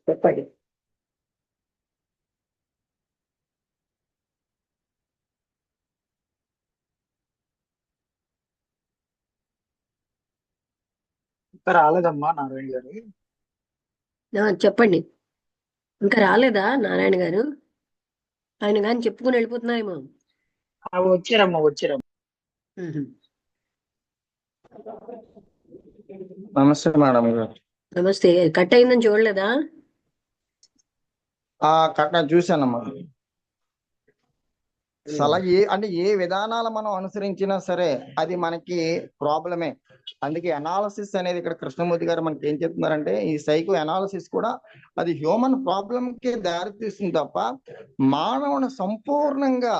చెప్పండి. ఇంకా రాలేదమ్మా నారాయణ గారు. చెప్పండి. ఇంకా రాలేదా నారాయణ గారు? ఆయన కానీ చెప్పుకుని వెళ్ళిపోతున్నారేమో. వచ్చారమ్మా వచ్చారమ్మా. ఉహు. నమస్తే మేడం గారు. నమస్తే. కట్ అయిందని చూడలేదా? కరెక్ట్ చూశానమ్మా. అలా అంటే ఏ విధానాలు మనం అనుసరించినా సరే అది మనకి ప్రాబ్లమే. అందుకే అనాలసిస్ అనేది ఇక్కడ కృష్ణమూర్తి గారు మనకి ఏం చెప్తున్నారంటే ఈ సైకో అనాలసిస్ కూడా అది హ్యూమన్ ప్రాబ్లం కి దారితీస్తుంది తప్ప మానవుని సంపూర్ణంగా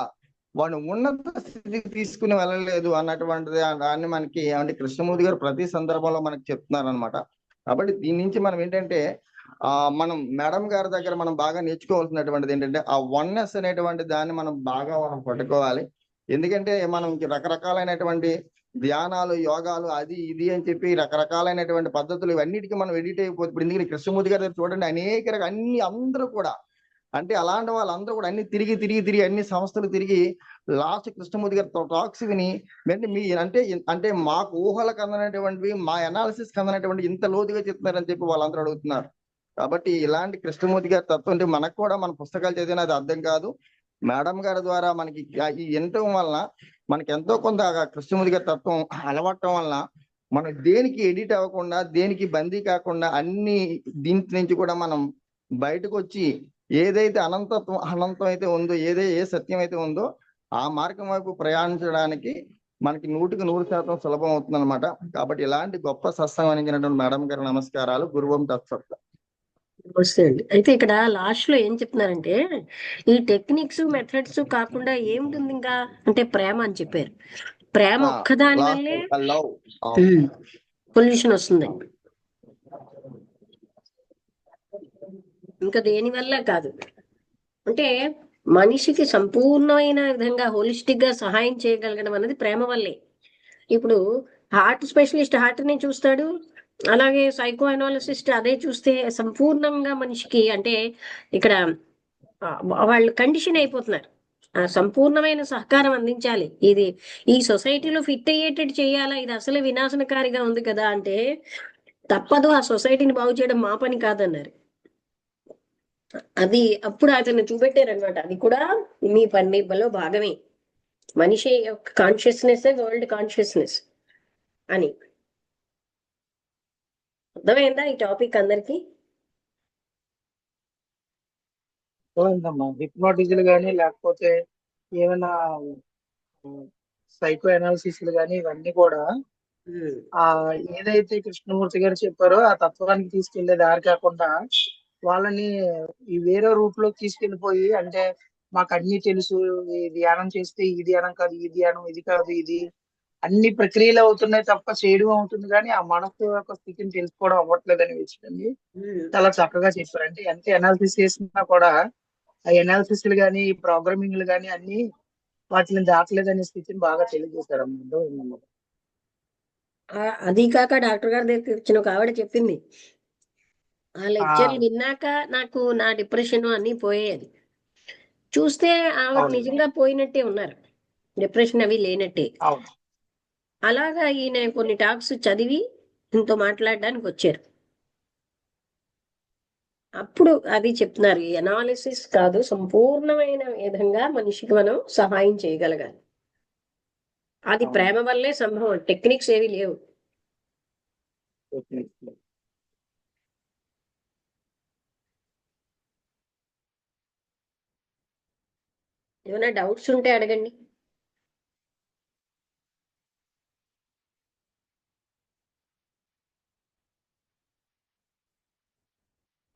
వాడు ఉన్నత స్థితికి తీసుకుని వెళ్ళలేదు అన్నటువంటిది దాన్ని మనకి అంటే కృష్ణమూర్తి గారు ప్రతి సందర్భంలో మనకి చెప్తున్నారు అనమాట. కాబట్టి దీని నుంచి మనం ఏంటంటే మనం మేడం గారి దగ్గర మనం బాగా నేర్చుకోవాల్సినటువంటిది ఏంటంటే ఆ వన్నెస్ అనేటువంటి దాన్ని మనం బాగా పట్టుకోవాలి. ఎందుకంటే మనం రకరకాలైనటువంటి ధ్యానాలు యోగాలు అది ఇది అని చెప్పి రకరకాలైనటువంటి పద్ధతులు ఇవన్నిటికీ మనం ఎడిట్ అయిపోతుంది. ఇప్పుడు ఎందుకంటే కృష్ణమూర్తి గారి దగ్గర చూడండి అనేక అన్ని అందరూ కూడా అంటే అలాంటి వాళ్ళందరూ కూడా అన్ని తిరిగి అన్ని సంస్థలు తిరిగి లాస్ట్ కృష్ణమూర్తి గారి టాక్స్ విని అంటే మీ అంటే మాకు ఊహలకు అందనటువంటివి మా అనాలిసిస్ అందనటువంటి ఇంత లోతుగా చెప్తున్నారని చెప్పి వాళ్ళందరూ అడుగుతున్నారు. కాబట్టి ఇలాంటి కృష్ణమూర్తి గారి తత్వం అంటే మనకు కూడా మన పుస్తకాలు చదివిన అది అర్థం కాదు. మేడం గారి ద్వారా మనకి ఈ వినటం వలన మనకి ఎంతో కొంత కృష్ణమూర్తి గారి తత్వం అలవటం వలన మనం దేనికి ఎడిట్ అవ్వకుండా దేనికి బందీ కాకుండా అన్ని దీంట్ నుంచి కూడా మనం బయటకు వచ్చి ఏదైతే అనంతం అయితే ఉందో ఏ సత్యం అయితే ఉందో ఆ మార్గం వైపు ప్రయాణించడానికి మనకి 100% సులభం అవుతుంది అనమాట. కాబట్టి ఇలాంటి గొప్ప సత్సంగం అందించినటువంటి మేడం గారి నమస్కారాలు. గురువం తత్సత్. నమస్తే అండి. అయితే ఇక్కడ లాస్ట్ లో ఏం చెప్తున్నారంటే ఈ టెక్నిక్స్ మెథడ్స్ కాకుండా ఏముంటుంది ఇంకా అంటే ప్రేమ అని చెప్పారు. ప్రేమ ఒక్కదాని వల్లే లవ్ పొల్యూషన్ వస్తుంది. ఇంకా దేని వల్ల కాదు. అంటే మనిషికి సంపూర్ణమైన విధంగా హోలిస్టిక్ గా సహాయం చేయగలగడం అనేది ప్రేమ వల్లే. ఇప్పుడు హార్ట్ స్పెషలిస్ట్ హార్ట్ ని చూస్తాడు, అలాగే సైకో అనాలిసిస్ట్ అదే చూస్తే సంపూర్ణంగా మనిషికి అంటే ఇక్కడ వాళ్ళు కండిషన్ అయిపోతున్నారు. సంపూర్ణమైన సహకారం అందించాలి. ఇది ఈ సొసైటీలో ఫిట్ అయ్యేటట్టు చేయాలా, ఇది అసలు వినాశనకారిగా ఉంది కదా అంటే తప్పదు, ఆ సొసైటీని బాగు చేయడం మా పని కాదన్నారు. అది అప్పుడు అతను చూపెట్టారనమాట. అది కూడా మీ పనిలో భాగమే, మనిషి యొక్క కాన్షియస్నెస్ వరల్డ్ కాన్షియస్నెస్ అని. అర్థమైందా ఈ టాపిక్ అందరికి? హిప్నాటిజులు కానీ లేకపోతే ఏమైనా సైకో అనాలిసిస్లు కానీ ఇవన్నీ కూడా ఆ ఏదైతే కృష్ణమూర్తి గారు చెప్పారో ఆ తత్వానికి తీసుకెళ్లే దారి కాకుండా వాళ్ళని ఈ వేరే రూట్ లోకి తీసుకెళ్లిపోయి అంటే మాకు అన్ని తెలుసు, ఈ ధ్యానం చేస్తే ఈ ధ్యానం కాదు, ఈ ధ్యానం ఇది కాదు, ఇది అన్ని ప్రక్రియలు అవుతున్నాయి తప్ప చేయడం అవుతుంది కానీ ఆ మనసు యొక్క స్థితిని తెలుసుకోవడం అవ్వట్లేదు అనే విషయాన్ని చాలా చక్కగా చెప్పారు. అంటే ఎంత అనాలిసిస్ చేసినా కూడా ఆ అనాలిసిస్లు కానీ ప్రోగ్రామింగ్లు కానీ అన్ని వాటిని దాటలేదనే స్థితిని బాగా తెలియజేశారు అన్నమాట. అది కాక డాక్టర్ గారి దగ్గరికి వచ్చిన ఒక ఆవిడ చెప్పింది, ఆ లెక్చర్లు విన్నాక నాకు నా డిప్రెషన్ అన్ని పోయేది. చూస్తే ఆవిడ నిజంగా పోయినట్టే ఉన్నారు, డిప్రెషన్ అవి లేనట్టే. అలాగా ఈయన కొన్ని టాక్స్ చదివి ఇంతో మాట్లాడడానికి వచ్చారు. అప్పుడు అది చెప్తున్నారు, ఈ అనాలిసిస్ కాదు, సంపూర్ణమైన విధంగా మనిషికి మనం సహాయం చేయగలగాలి. అది ప్రేమ వల్లే సంభవం, టెక్నిక్స్ ఏవి లేవు. ఏమైనా డౌట్స్ ఉంటే అడగండి.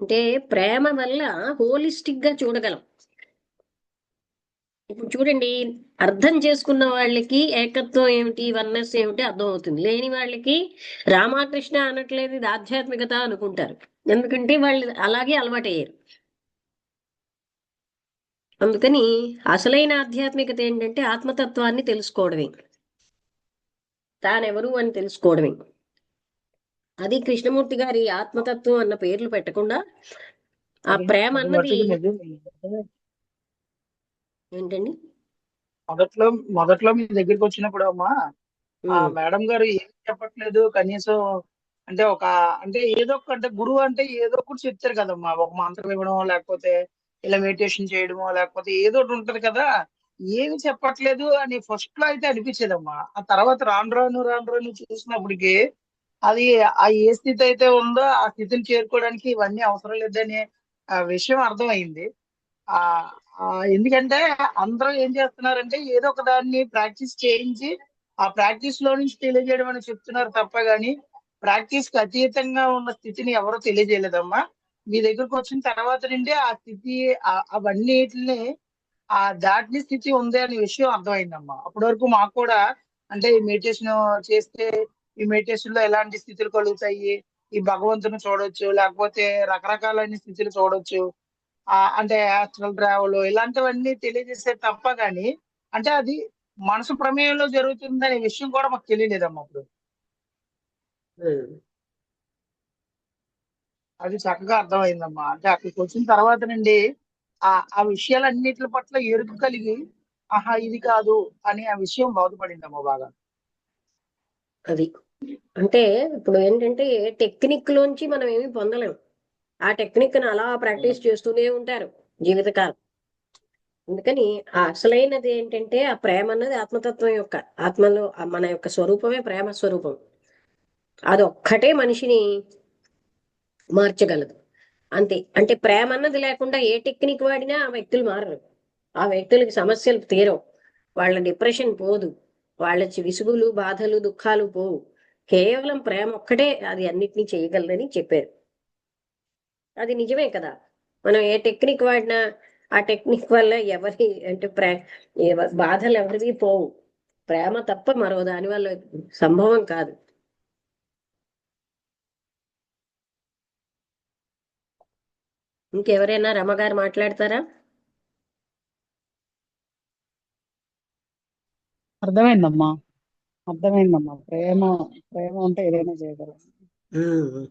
అంటే ప్రేమ వల్ల హోలిస్టిక్ గా చూడగలం. ఇప్పుడు చూడండి, అర్థం చేసుకున్న వాళ్ళకి ఏకత్వం ఏమిటి, వన్నెస్ ఏమిటి అర్థం అవుతుంది. లేని వాళ్ళకి రామకృష్ణ అనట్లేదు ఇది ఆధ్యాత్మికత అనుకుంటారు, ఎందుకంటే వాళ్ళు అలాగే అలవాటయ్యారు. అందుకని అసలైన ఆధ్యాత్మికత ఏంటంటే ఆత్మతత్వాన్ని తెలుసుకోవడమే, తానెవరు అని తెలుసుకోవడమే. అది కృష్ణమూర్తి గారి ఆత్మతత్వం అన్న పేర్లు పెట్టకుండా ఆ అది ప్రేమ అది అన్నది మట్టుకు నిజం. ఏంటండి? మొదట్లో మొదట్లో మీ దగ్గరికి వచ్చినప్పుడు అమ్మా ఆ ఉమ్, మేడం గారు ఏం చెప్పట్లేదు కనీసం, అంటే ఒక అంటే ఏదో ఒక అంటే గురువు అంటే ఏదో ఒకటి చెప్తారు కదమ్మా, ఒక మంత్రం ఇవ్వడం లేకపోతే ఇలా మెడిటేషన్ చేయడమో లేకపోతే ఏదో ఒకటి ఉంటది కదా, ఏమి చెప్పట్లేదు అని ఫస్ట్ లో అయితే అనిపించేదమ్మా. ఆ తర్వాత రాను రాను రాను రాను చూసినప్పటికి అది ఆ ఏ స్థితి అయితే ఉందో ఆ స్థితిని చేరుకోవడానికి ఇవన్నీ అవసరం లేదనే ఆ విషయం అర్థమైంది. ఆ ఆ ఎందుకంటే అందరూ ఏం చేస్తున్నారంటే ఏదో ఒక దాన్ని ప్రాక్టీస్ చేయించి ఆ ప్రాక్టీస్ లో నుంచి తెలియజేయడం అని చెప్తున్నారు తప్ప గాని ప్రాక్టీస్ కి అతీతంగా ఉన్న స్థితిని ఎవరూ తెలియజేయలేదమ్మా. మీ దగ్గరకు వచ్చిన తర్వాత నుండి ఆ స్థితి అవన్నిటిని ఆ దాటిని స్థితి ఉంది అనే విషయం అర్థమైందమ్మా. అప్పటి వరకు మాకు కూడా అంటే ఈ మెడిటేషన్ చేస్తే ఈ మెడిటేషన్ లో ఎలాంటి స్థితులు కలుగుతాయి, ఈ భగవంతుని చూడొచ్చు లేకపోతే రకరకాలైన స్థితులు చూడొచ్చు, అంటే ఆస్ట్రల్ ట్రావెల్ ఇలాంటివన్నీ తెలియజేసే తప్ప గాని అంటే అది మనసు ప్రమేయంలో జరుగుతుందనే విషయం కూడా మాకు తెలియలేదమ్మా అప్పుడు. ఉమ్. అది చక్కగా అర్థమైందమ్మా. అంటే అక్కడికి వచ్చిన తర్వాత నుండి ఆ విషయాలన్నిటి పట్ల ఎరుక కలిగి ఆహా ఇది కాదు అని ఆ విషయం బాధపడిందమ్మా బాగా. అది అంటే ఇప్పుడు ఏంటంటే టెక్నిక్ లోంచి మనం ఏమి పొందలేం. ఆ టెక్నిక్ ని అలా ప్రాక్టీస్ చేస్తూనే ఉంటారు జీవితకాలం. అందుకని ఆ అసలైనది ఏంటంటే ఆ ప్రేమ అన్నది ఆత్మతత్వం యొక్క ఆత్మలో మన యొక్క స్వరూపమే ప్రేమ స్వరూపం. అది ఒక్కటే మనిషిని మార్చగలదు. అంతే. అంటే ప్రేమ అన్నది లేకుండా ఏ టెక్నిక్ వాడినా ఆ వ్యక్తులు మారరు. ఆ వ్యక్తులకి సమస్యలు తీరవు. వాళ్ళ డిప్రెషన్ పోదు. వాళ్ళ విసుగులు బాధలు దుఃఖాలు పోవు. కేవలం ప్రేమ ఒక్కటే అది అన్నిటినీ చేయగలదని చెప్పారు. అది నిజమే కదా. మనం ఏ టెక్నిక్ వాడినా ఆ టెక్నిక్ వల్ల ఎవరి అంటే బాధలు ఎవరివి పోవు. ప్రేమ తప్ప మరో దాని వల్ల సంభవం కాదు. ఇంకెవరైనా రమగారు మాట్లాడతారా? అర్థమైందమ్మా, అర్థమైందమ్మా. ప్రేమ ప్రేమ ఉంటే ఏదైనా చేయగలం. ఉమ్.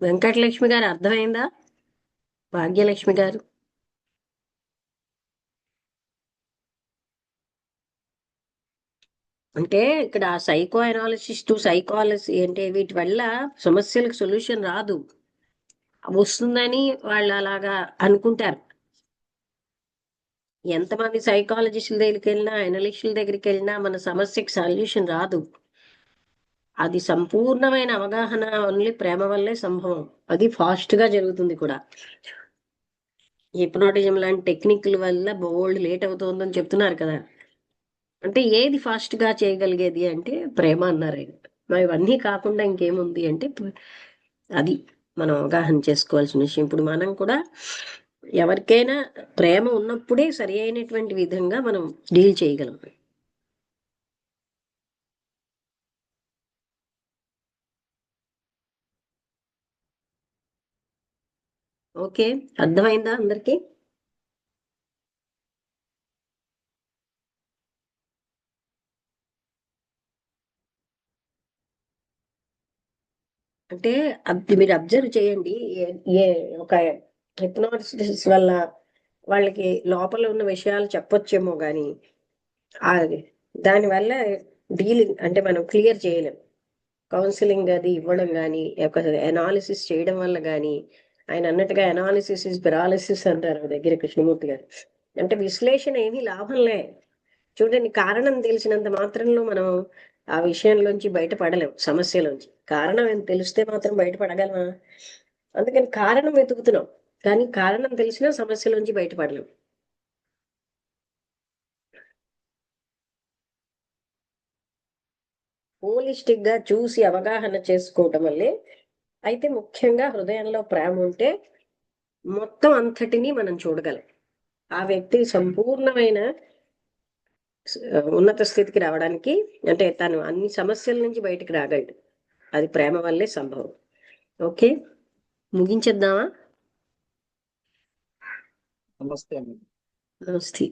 వెంకటలక్ష్మి గారు అర్థమైందా? భాగ్యలక్ష్మి గారు అంటే ఇక్కడ సైకో అనాలిసిస్ట్ సైకాలజీ అంటే వీటి వల్ల సమస్యలకు సొల్యూషన్ రాదు. వస్తుందని వాళ్ళు అలాగా అనుకుంటారు. ఎంతమంది సైకాలజిస్టుల దగ్గరికి వెళ్ళినా అనలిస్టుల దగ్గరికి వెళ్ళినా మన సమస్యకి సొల్యూషన్ రాదు. అది సంపూర్ణమైన అవగాహన ఓన్లీ ప్రేమ వల్లే సంభవం. అది ఫాస్ట్ గా జరుగుతుంది కూడా. హిప్నోటిజం లాంటి టెక్నిక్ల వల్ల బోల్డ్ లేట్ అవుతుందని చెప్తున్నారు కదా. అంటే ఏది ఫాస్ట్ గా చేయగలిగేది అంటే ప్రేమ అన్నారు ఆయన. మరి ఇవన్నీ కాకుండా ఇంకేముంది అంటే అది మనం అవగాహన చేసుకోవాల్సిన విషయం. ఇప్పుడు మనం కూడా ఎవరికైనా ప్రేమ ఉన్నప్పుడే సరి అయినటువంటి విధంగా మనం డీల్ చేయగలం. ఓకే, అర్థమైందా అందరికి? అంటే అది మీరు అబ్జర్వ్ చేయండి. ఏ ఒక హిప్నాసిస్ వల్ల వాళ్ళకి లోపల ఉన్న విషయాలు చెప్పొచ్చేమో కానీ అది దానివల్ల డీలింగ్ అంటే మనం క్లియర్ చేయలేం. కౌన్సిలింగ్ అది ఇవ్వడం కానీ ఒక అనాలిసిస్ చేయడం వల్ల కానీ ఆయన అన్నట్టుగా అనాలిసిస్ ఇస్ పెరాలిసిస్ అంటారు మన దగ్గర కృష్ణమూర్తి గారు. అంటే విశ్లేషణ ఏమీ లాభంలే. చూడండి, కారణం తెలిసినంత మాత్రంలో మనం ఆ విషయంలోంచి బయటపడలేం. సమస్యలోంచి కారణం ఏం తెలిస్తే మాత్రం బయటపడగలమా? అందుకని కారణం వెతుకుతున్నాం, కానీ కారణం తెలిసినా సమస్యలోంచి బయటపడలేం. హోలిస్టిక్ గా చూసి అవగాహన చేసుకోవటం వల్లే. అయితే ముఖ్యంగా హృదయంలో ప్రేమ ఉంటే మొత్తం అంతటినీ మనం చూడగలం. ఆ వ్యక్తి సంపూర్ణమైన ఉన్నత స్థితికి రావడానికి అంటే తను అన్ని సమస్యల నుంచి బయటికి రాగలడు. అది ప్రేమ వల్లే సంభవం. ఓకే, ముగించేద్దామా? నమస్తే అండి. నమస్తే.